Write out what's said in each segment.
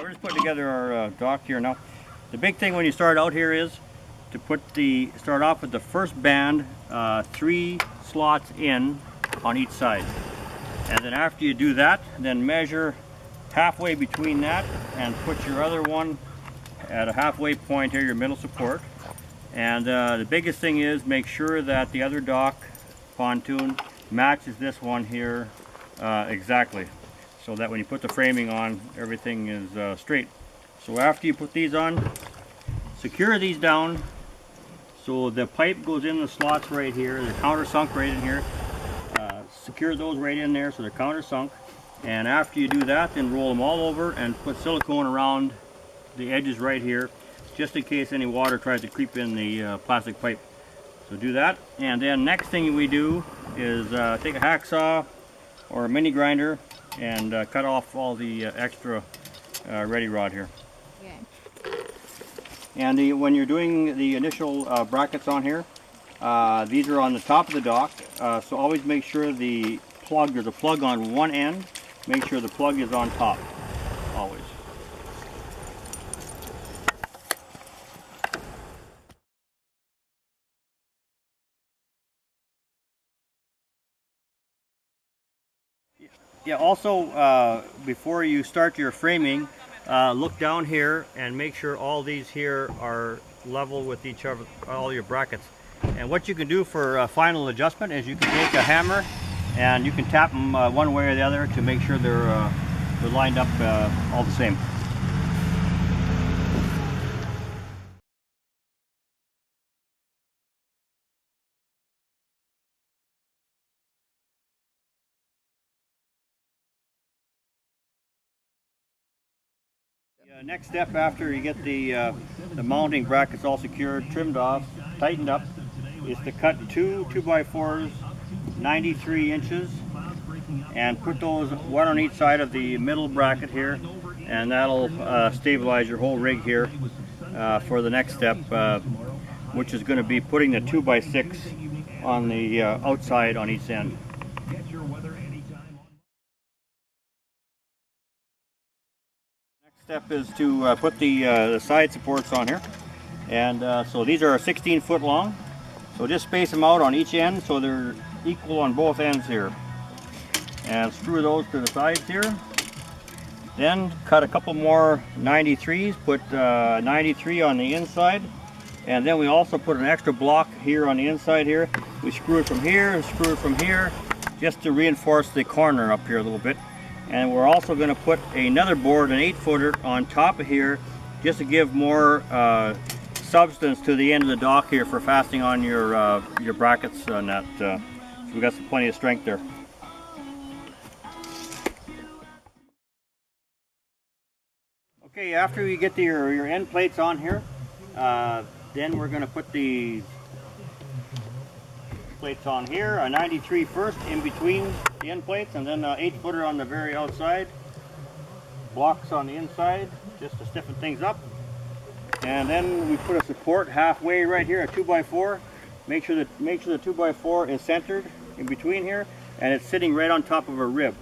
we're just putting together our dock here now. The big thing when you start out here is to start off with the first band, 3 slots in on each side. And then after you do that, then measure halfway between that and put your other one at a halfway point here, your middle support. And the biggest thing is make sure that the other dock pontoon matches this one here exactly, so that when you put the framing on, everything is straight. So after you put these on, secure these down so the pipe goes in the slots right here, the countersunk right in here. Secure those right in there so they're countersunk. And after you do that, then roll them all over and put silicone around the edges right here, just in case any water tries to creep in the plastic pipe. So do that, and then next thing we do is take a hacksaw or a mini grinder and cut off all the extra ready rod here. Okay. And when you're doing the initial brackets on here, these are on the top of the dock, so always make sure there's a plug on one end. Make sure the plug is on top, always. Yeah, also before you start your framing, look down here and make sure all these here are level with each other, all your brackets. And what you can do for final adjustment is you can take a hammer and you can tap them one way or the other to make sure they're lined up all the same. Next step after you get the mounting brackets all secured, trimmed off, tightened up, is to cut 2 2x4s 93 inches and put those one on each side of the middle bracket here, and that'll stabilize your whole rig here for the next step, which is going to be putting the 2x6 on the outside on each end. Step is to put the side supports on here, and so these are 16 foot long, so just space them out on each end so they're equal on both ends here, and screw those to the sides here. Then cut a couple more 93s, put 93 on the inside, and then we also put an extra block here on the inside here. We screw it from here and screw it from here just to reinforce the corner up here a little bit. And we're also going to put another board, an 8-footer, on top of here just to give more substance to the end of the dock here for fastening on your brackets on that. So we've got plenty of strength there. Okay, after you get your end plates on here, then we're going to put the plates on here, a 93 first in between the end plates, and then an 8-footer on the very outside, blocks on the inside just to stiffen things up. And then we put a support halfway right here, a 2x4. Make sure the 2x4 is centered in between here, and it's sitting right on top of a rib,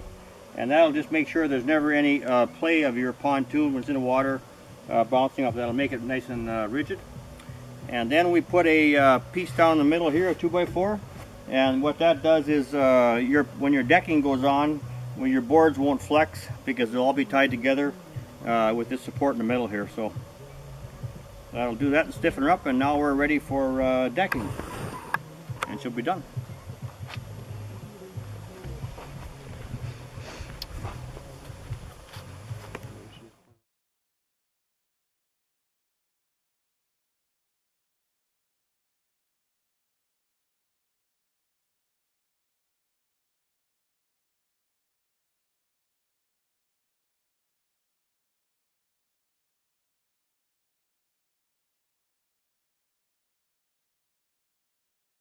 and that'll just make sure there's never any play of your pontoon when it's in the water bouncing up. That'll make it nice and rigid. And then we put a piece down the middle here, a 2x4, and what that does is when your decking goes on, when your boards won't flex because they'll all be tied together with this support in the middle here. So that'll do that and stiffen her up, and now we're ready for decking, and she'll be done.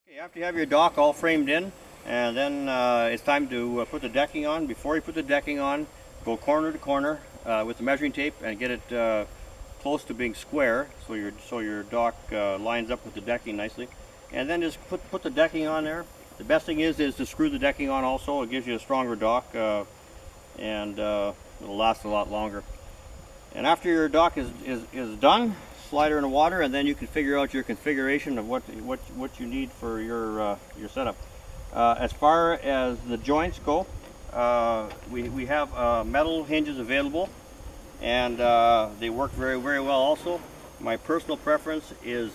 Okay, after you have your dock all framed in, and then it's time to put the decking on. Before you put the decking on, go corner to corner with the measuring tape and get it close to being square, so your dock lines up with the decking nicely. And then just put the decking on there. The best thing is to screw the decking on also. It gives you a stronger dock, and it'll last a lot longer. And after your dock is done, slide her in the water, and then you can figure out your configuration of what you need for your setup. As far as the joints go, we have metal hinges available, and they work very well also. My personal preference is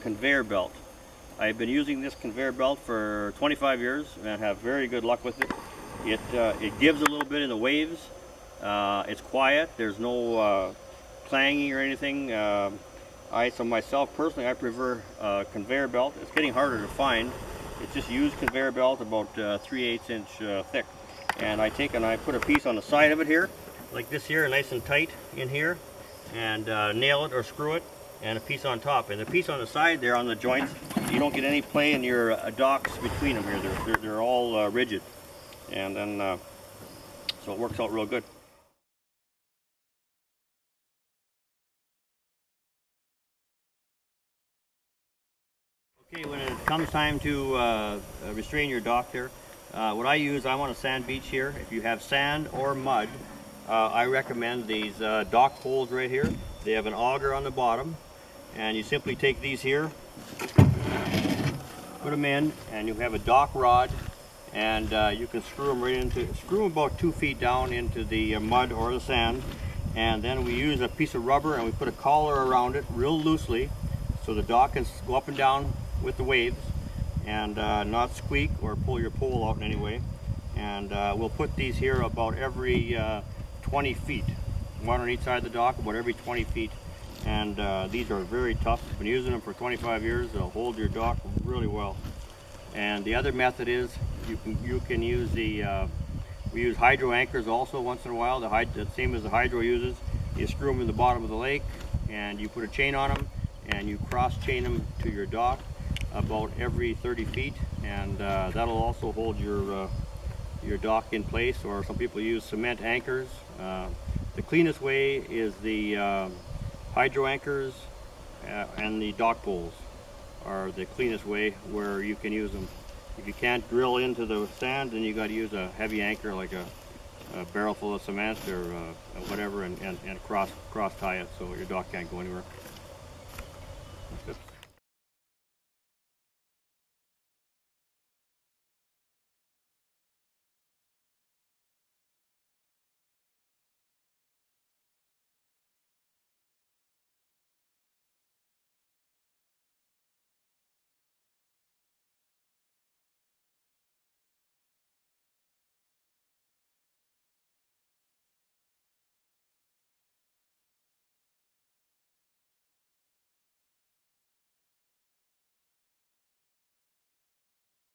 conveyor belt. I've been using this conveyor belt for 25 years and have very good luck with it. It gives a little bit in the waves. It's quiet. There's no clanging or anything. So myself personally, I prefer conveyor belt. It's getting harder to find. It's just used conveyor belt, about 3/8 inch thick. And I put a piece on the side of it here, like this here, nice and tight in here, and nail it or screw it, and a piece on top. And the piece on the side there on the joints, you don't get any play in your docks between them here. They're all rigid, and then so it works out real good. Okay, when it comes time to restrain your dock there, what I use, I'm on a sand beach here. If you have sand or mud, I recommend these dock poles right here. They have an auger on the bottom, and you simply take these here, put them in, and you have a dock rod, and you can screw them about 2 feet down into the mud or the sand. And then we use a piece of rubber and we put a collar around it real loosely, so the dock can go up and down with the waves and not squeak or pull your pole out in any way. And we'll put these here about every 20 feet, one on each side of the dock, about every 20 feet. And these are very tough. I've been using them for 25 years. They'll hold your dock really well. And the other method is you can use we use hydro anchors also once in a while. The same as the hydro uses. You screw them in the bottom of the lake, and you put a chain on them, and you cross chain them to your dock about every 30 feet, and that'll also hold your dock in place. Or some people use cement anchors. The cleanest way is the hydro anchors and the dock poles are the cleanest way where you can use them. If you can't drill into the sand, then you got to use a heavy anchor like a barrel full of cement or whatever, and cross tie it so your dock can't go anywhere. That's good.